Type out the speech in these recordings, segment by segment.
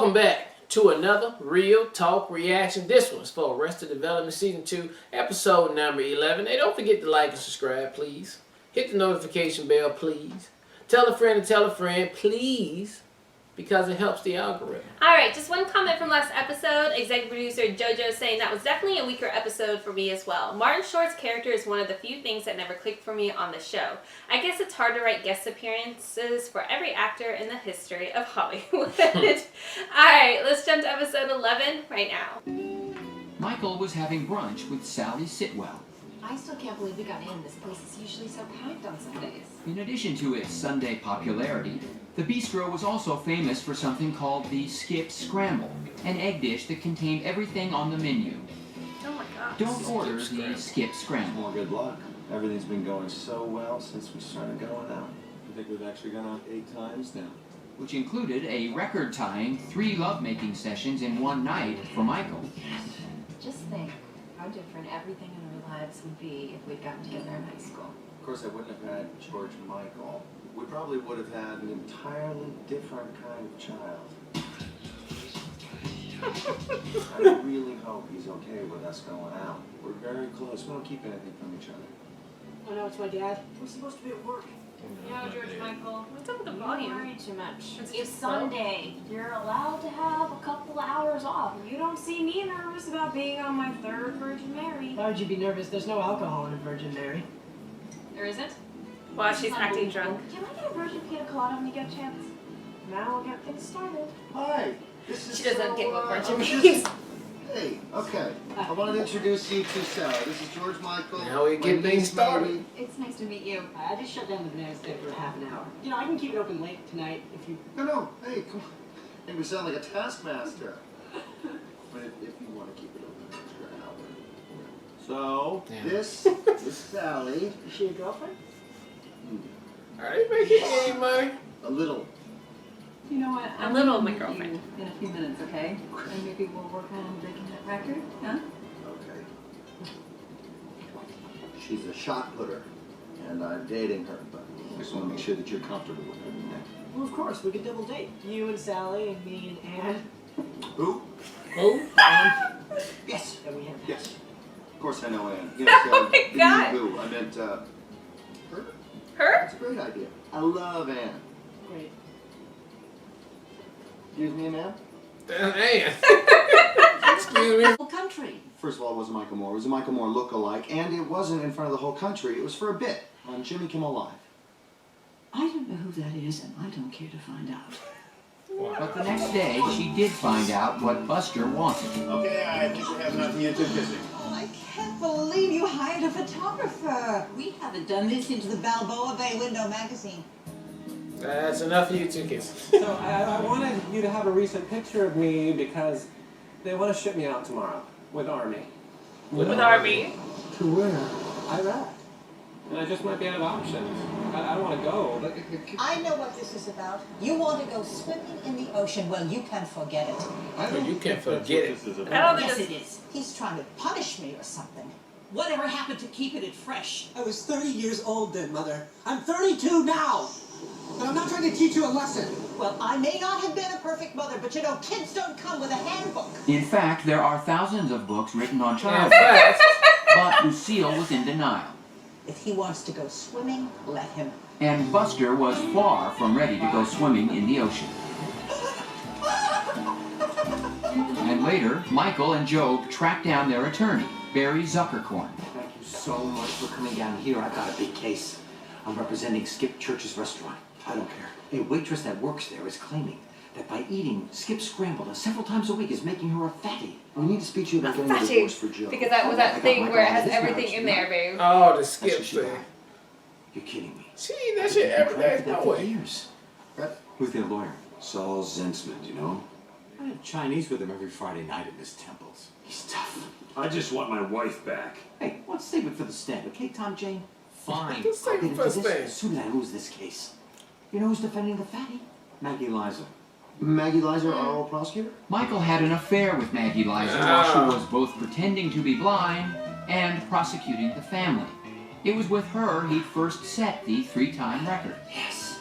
Welcome back to another Real Talk reaction. This one's for Arrested Development Season 2, episode number 11. Hey, don't forget to like and subscribe, please. Hit the notification bell, please. Tell a friend to tell a friend, please, because it helps the algorithm. Alright, just one comment from last episode. Executive producer JoJo saying that was definitely a weaker episode for me as well. Martin Short's character is one of the few things that never clicked for me on the show. I guess it's hard to write guest appearances for every actor in the history of Hollywood. Alright, let's jump to episode 11 right now. Michael was having brunch with Sally Sitwell. I still can't believe we got in. This place is usually so packed on Sundays. In addition to its Sunday popularity, the bistro was also famous for something called the Skip Scramble, an egg dish that contained everything on the menu. Oh my gosh. Don't order the Skip Scramble. Well, good luck. Everything's been going so well since we started going out. I think we've actually gone out 8 times now. Which included a record-tying 3 lovemaking sessions in one night for Michael. Just think how different everything in our lives would be if we'd gotten together in high school. Of course, I wouldn't have had George and Michael. We probably would have had an entirely different kind of child. I really hope he's okay with us going out. We're very close. We don't keep anything from each other. Oh no, it's my dad. We're supposed to be at work. Yeah, George Michael. What's up with the You volume? worry too much. It's It's just slow. Sunday. You're allowed to have a couple hours off. You don't see me nervous about being on my 3rd Virgin Mary. Why would you be nervous? There's no alcohol in a Virgin Mary. There isn't? While she's acting drunk. Can I get a virgin pina colada when you get a chance? Now we'll get things started. Hi. This is She doesn't get what Virgin I was means. just- Hey, okay. I wanted to introduce you to Sarah. This is George Michael. Now we My get things niece, started. Mary. It's nice to meet you. I just shut down the banana stand for half an hour. You know, I can keep it open late tonight if you... No. Hey, come on. Hey, we sound like a taskmaster. But if you want to keep it open an extra hour. So, Damn. this is Sally. Is she your girlfriend? Alright, making any money? A little. You know what? A little, my meet you girlfriend. in a few minutes, okay? And maybe we'll work on breaking that record, huh? Okay. She's a shot putter, and I'm dating her, but I just want to make sure that you're comfortable with her. Well, of course, we could double date. You and Sally and me and Anne. Who? Who? Yes. And we have... Yes. Of course I know Anne. Yes, Oh my the God. Who? I meant, her? Her? That's a great idea. I love Anne. Great. Excuse me, ma'am? Damn. Excuse me. Whole country. First of all, it wasn't Michael Moore. It was a Michael Moore look-alike, and it wasn't in front of the whole country. It was for a bit on Jimmy Kimmel Live. I don't know who that is, and I don't care to find out. But the next day, she did find out what Buster wanted. Okay, I think we have enough of you two kissing. Oh, I can't believe you hired a photographer. We haven't done this since the Balboa Bay Window magazine. That's enough of you two kisses. So I wanted you to have a recent picture of me because they want to ship me out tomorrow with Army. With Arby. To where? Iraq. And I just might be out of options. I don't want to go, but... I know what this is about. You want to go swimming in the ocean. Well, you can forget it. I Well, you can't forget it. I don't think Yes, it's... it is. He's trying to punish me or something. Whatever happened to keeping it fresh? I was 30 years old then, Mother. I'm 32 now! And I'm not trying to teach you a lesson. Well, I may not have been a perfect mother, but you know, kids don't come with a handbook. In fact, there are thousands of books written on In childhood, fact, but Lucille was in denial. If he wants to go swimming, let him. And Buster was far from ready to go swimming in the ocean. And later, Michael and Job tracked down their attorney, Barry Zuckerkorn. Thank you so much for coming down here. I've got a big case. I'm representing Skip Church's restaurant. I don't care. A waitress that works there is claiming that by eating Skip Scrambled several times a week is making her a fatty. We need to speak to you about getting a Fatty. divorce for Joe. Because that was I that got thing Michael where it out of has this everything marriage, in there, babe. oh, the That's skip what she thing. got. You're kidding me. See, that shit every day. I've been No for way. years. Brett? Who's their lawyer? Saul Zinsman, you know? I have Chinese with him every Friday night at Miss Temple's. He's tough. I just want my wife back. Hey, let's save it for the stand, okay, Tom Jane? Fine. Let's save I'll it get for into the this stand. as soon as I lose this case. You know who's defending the fatty? Maggie Liza. Maggie Lizer, our old prosecutor? Michael had an affair with Maggie Liza while she was both pretending to be blind and prosecuting the family. It was with her he first set the 3-time record. Yes.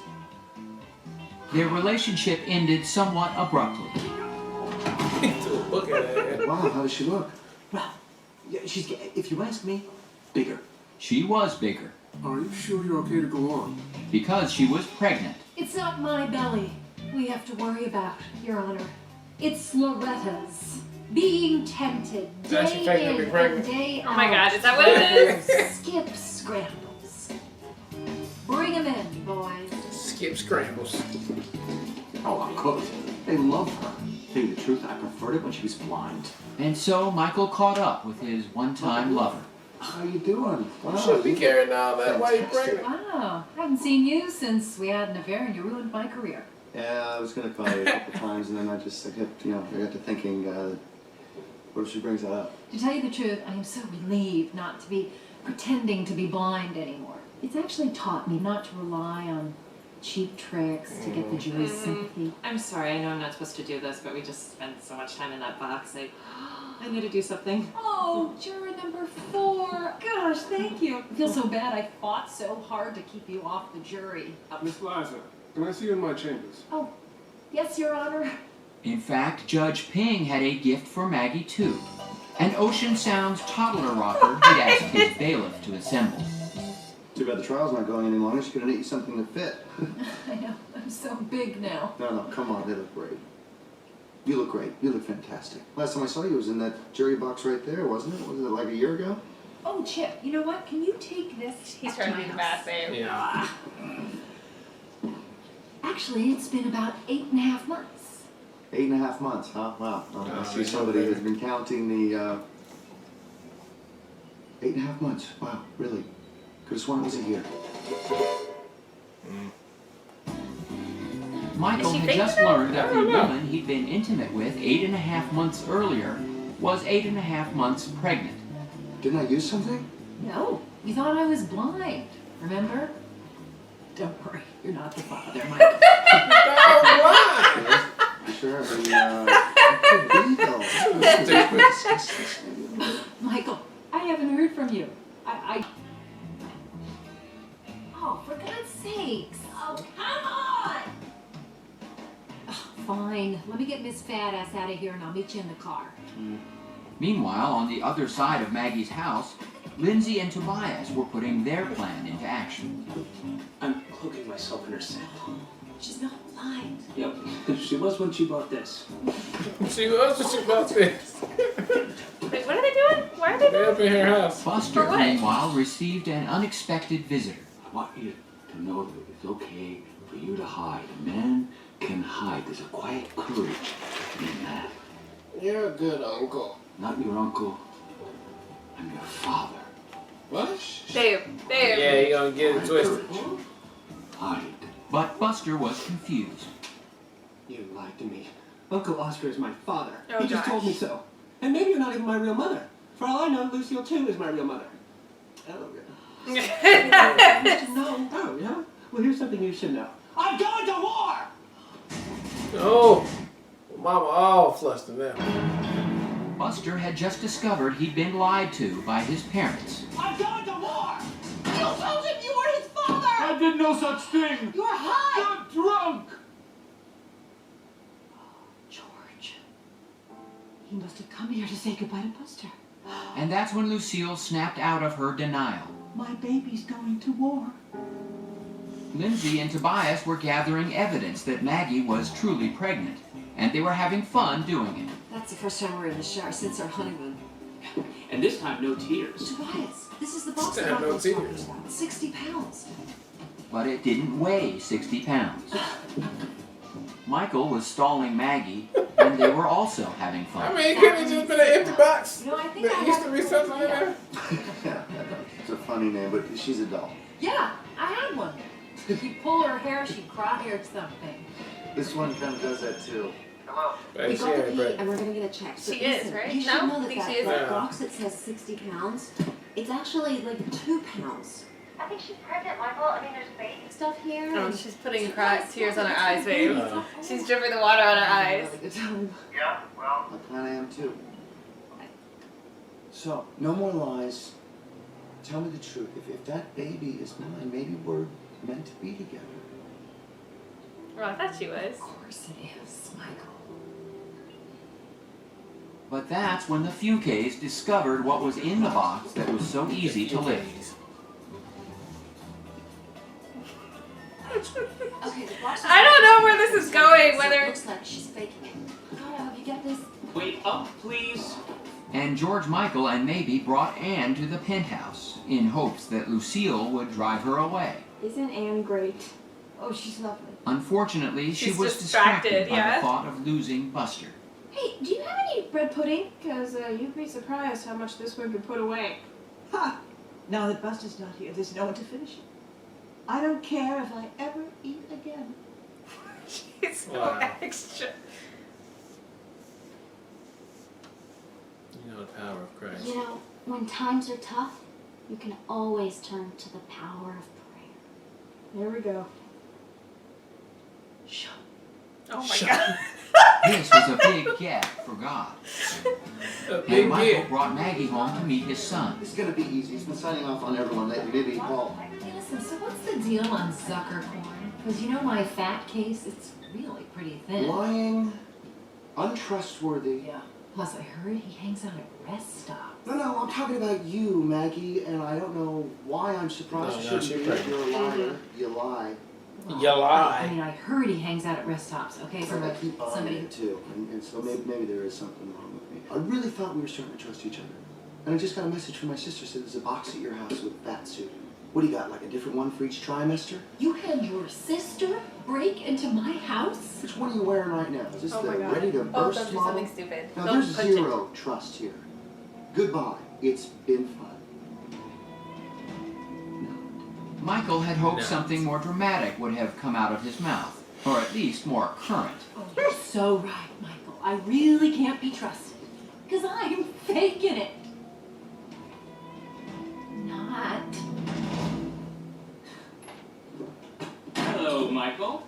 Their relationship ended somewhat abruptly. Look at that. Wow, how does she look? Well, yeah, she's, if you ask me, bigger. She was bigger Are you sure you're okay to go on? because she was pregnant. It's not my belly we have to worry about, Your Honor. It's Loretta's. Being tempted That's she day faking to in be and pregnant? day out. Oh my God, is that what it is? Skip scrambles. Bring 'em in, boys. Skip scrambles. Oh, of course. They love her. Tell you the truth, I preferred it when she was blind. And so Michael caught up with his one-time lover. How you doing? Wow, You shouldn't be carrying all that while you're pregnant. Wow, I haven't seen you since we had an affair and you ruined my career. Yeah, I was gonna call you a couple times, and then I got to thinking, what if she brings that up? To tell you the truth, I am so relieved not to be pretending to be blind anymore. It's actually taught me not to rely on cheap tricks to get the jury's sympathy. I'm sorry, I know I'm not supposed to do this, but we just spent so much time in that box. I need to do something. Oh, juror number 4. Gosh, thank you. I feel so bad I fought so hard to keep you off the jury. Miss Liza, can I see you in my chambers? Oh, yes, Your Honor. In fact, Judge Ping had a gift for Maggie too. An Ocean Sounds toddler rocker he'd asked his bailiff to assemble. Too bad the trial's not going any longer. She could have knit you something to fit. I know, I'm so big now. No, come on, they look great. You look great. You look fantastic. Last time I saw you was in that jury box right there, wasn't it? Was it like a year ago? Oh, Chip, you know what? Can you take this? He's up trying to my be the house? bad babe. Yeah. Actually, it's been about 8.5 months. 8.5 months, huh? Wow. I Oh, see he's somebody so has been counting the, 8.5 months. Wow, really? Could have sworn it was a year. Michael Is she had faking just that? learned that I the don't know. woman he'd been intimate with 8.5 months earlier was 8.5 months pregnant. Didn't I use something? No, you thought I was blind, remember? Don't worry, you're not the father, Michael. Sure, it could be, though. Michael, I haven't heard from you. Oh, for God's sakes. Oh, come on! Fine, let me get Miss Fat Ass out of here and I'll meet you in the car. Meanwhile, on the other side of Maggie's house, Lindsay and Tobias were putting their plan into action. I'm cloaking myself in her cell. She's not blind. Yep, she was when she bought this. She was when she bought this. Wait, what are they doing? Why are they They're doing? up in her house. Buster, For what? meanwhile, received an unexpected visitor. I want you to know that it's okay for you to hide. A man can hide. There's a quiet courage in that. You're a good uncle. Not your uncle. I'm your father. What? Babe. Yeah, you gonna get it twisted. Hide. But Buster was confused. You lied to me. Uncle Oscar is my father. Oh, He just gosh. told me so. And maybe you're not even my real mother. For all I know, Lucille too is my real mother. Oh, Oh, no. Oh, yeah? Well, here's something you should know. I'm going to war! Oh, Mama all flustered now. Buster had just discovered he'd been lied to by his parents. I'm going to war! You told him you were his father! I did no such thing! You're high! You're drunk! George. He must have come here to say goodbye to Buster. And that's when Lucille snapped out of her denial. My baby's going to war. Lindsay and Tobias were gathering evidence that Maggie was truly pregnant, and they were having fun doing it. That's the first time we're in the shower since our honeymoon. And this time, no tears. Tobias, this is the box Stand that no Michael's talking tears. about. 60 pounds. But it didn't weigh 60 pounds. Michael was stalling Maggie, and they were also having I fun. mean, it could have just been an empty box. You know, I think I There used have to it be pulled something in right there. up. Yeah, it's a funny name, but she's a doll. Yeah, I had one. If you pull her hair, she'd cry or something. This one kind of does that too. Hey, We she got the ain't key pregnant. and we're gonna get it checked. She But is, listen, right? You should No? know that Think she that, is? that Yeah. box that says 60 pounds, it's actually like 2 pounds. I think she's pregnant, Michael. I mean, there's baby Stuff here. Oh, and- she's putting tears on her eyes, babe. Uh. She's dripping the water on her eyes. Yeah, well, I kind of am too. So, no more lies. Tell me the truth. If that baby is mine, maybe we're meant to be together. Well, I thought she was. Of course it is, Michael. But that's when the Fuquets discovered what was in the box that was so easy to lift. Okay, the box is I don't know where this is going, so whether it looks like she's faking it. Kyle, have you got this? Wait up, please. And George Michael and Maybe brought Anne to the penthouse in hopes that Lucille would drive her away. Isn't Anne great? Oh, she's lovely. Unfortunately, she She's was distracted, distracted by yeah. the thought of losing Buster. Hey, do you have any bread pudding? Because you'd be surprised how much this would be put away. Ha! Now that Buster's not here, there's no one to finish it. I don't care if I ever eat again. She's so Wow. extra. You know the power of Christ. You know, when times are tough, you can always turn to the power of prayer. There we go. Shut. Oh my Shut god. This was a big get for God. A And big Michael get. brought Maggie home to meet his son. It's gonna be easy. He's been signing off on everyone lately. Maybe Paul. Hey, listen, so what's the deal on Zuckercorn? Because you know my fat case, it's really pretty thin. Lying, untrustworthy. Yeah. Plus, I heard he hangs out at rest stops. No, I'm talking about you, Maggie, and I don't know why I'm surprised. No, You no, shouldn't she's be. pregnant. You're a liar. You lie. Well, You lie. I mean, I heard he hangs out at rest stops. Okay, so I keep buying somebody. it too, and so maybe there is something wrong with me. I really thought we were starting to trust each other, and I just got a message from my sister said there's a box at your house with a bat suit. What do you got? Like a different one for each trimester? You had your sister break into my house? Which one are you wearing right now? Is this Oh the my God. ready to Oh, burst don't do model? something stupid. Now Don't there's punch it. zero trust here. Goodbye. It's been fun. Michael had hoped No. something more dramatic would have come out of his mouth, or at least more current. Oh, you're so right, Michael. I really can't be trusted. Because I'm faking it. Not. Hello, Michael.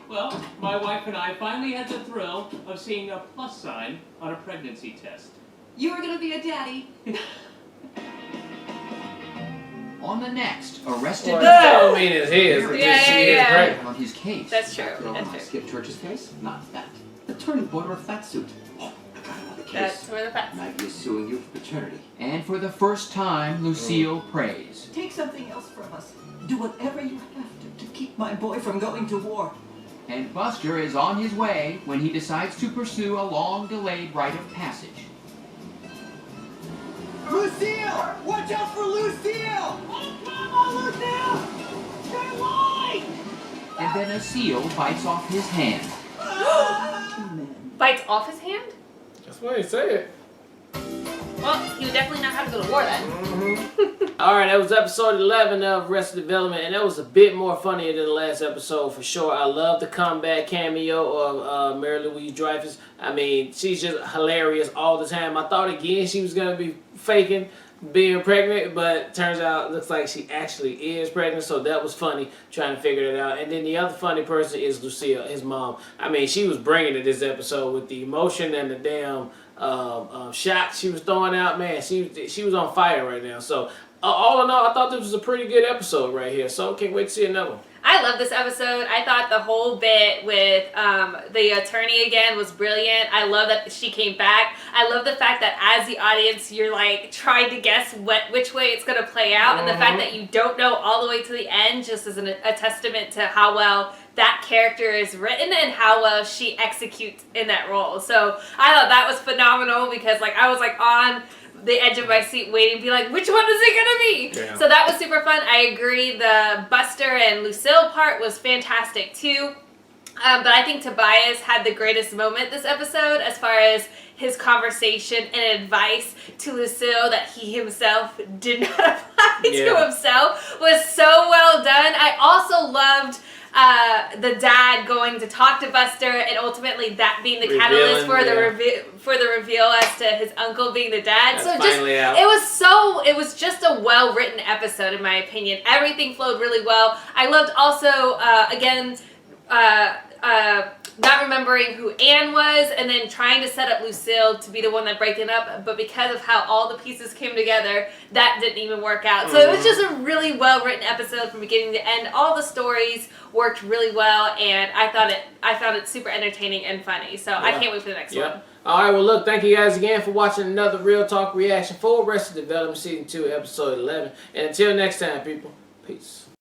Well, my wife and I finally had the thrill of seeing a plus sign on a pregnancy test. You were going to be a daddy. On the next, arrested Well, that don't mean it's his. It's Yeah, just she yeah, is yeah. pregnant. on his case. That's true. After all, That's I true. Skip Church's case? Not that. The turning point or a fat suit. Oh, I got another case. That's where the facts. Maggie is suing you for paternity. And for the first time, Lucille prays. Take something else from us. Do whatever you have to keep my boy from going to war. And Buster is on his way when he decides to pursue a long-delayed rite of passage. Lucille! Watch out for Lucille! Oh, come on, Lucille! Stay wide! And then a seal bites off his hand. Bites off his hand? That's why he said it. Well, he would definitely not have to go to war then. Alright, that was episode 11 of Arrested Development, and that was a bit more funnier than the last episode for sure. I love the comeback cameo of Mary Louise Dreyfus. I mean, she's just hilarious all the time. I thought again she was going to be faking being pregnant, but turns out it looks like she actually is pregnant, so that was funny trying to figure it out. And then the other funny person is Lucille, his mom. I mean, she was bringing it this episode with the emotion and the damn shots she was throwing out. Man, she was on fire right now. So all in all, I thought this was a pretty good episode right here. So can't wait to see another one. I love this episode. I thought the whole bit with the attorney again was brilliant. I love that she came back. I love the fact that as the audience, you're like trying to guess which way it's going to play out. And the fact that you don't know all the way to the end just is a testament to how well that character is written and how well she executes in that role. So I thought that was phenomenal because like I was like on the edge of my seat waiting to be like, which one is it gonna be? Yeah. So that was super fun. I agree. The Buster and Lucille part was fantastic too. But I think Tobias had the greatest moment this episode as far as his conversation and advice to Lucille that he himself did not apply to himself was so well done. I also loved the dad going to talk to Buster and ultimately that being the catalyst for the reveal as to his uncle being the dad. That's so just finally out. it was just a well written episode in my opinion. Everything flowed really well. I loved also again not remembering who Anne was, and then trying to set up Lucille to be the one that break it up, but because of how all the pieces came together, that didn't even work out. So it was just a really well written episode from beginning to end. All the stories worked really well, and I found it super entertaining and funny. So I can't wait for the next one. All right, well, look, thank you guys again for watching another Real Talk reaction for Arrested Development Season 2, Episode 11. And until next time, people, peace.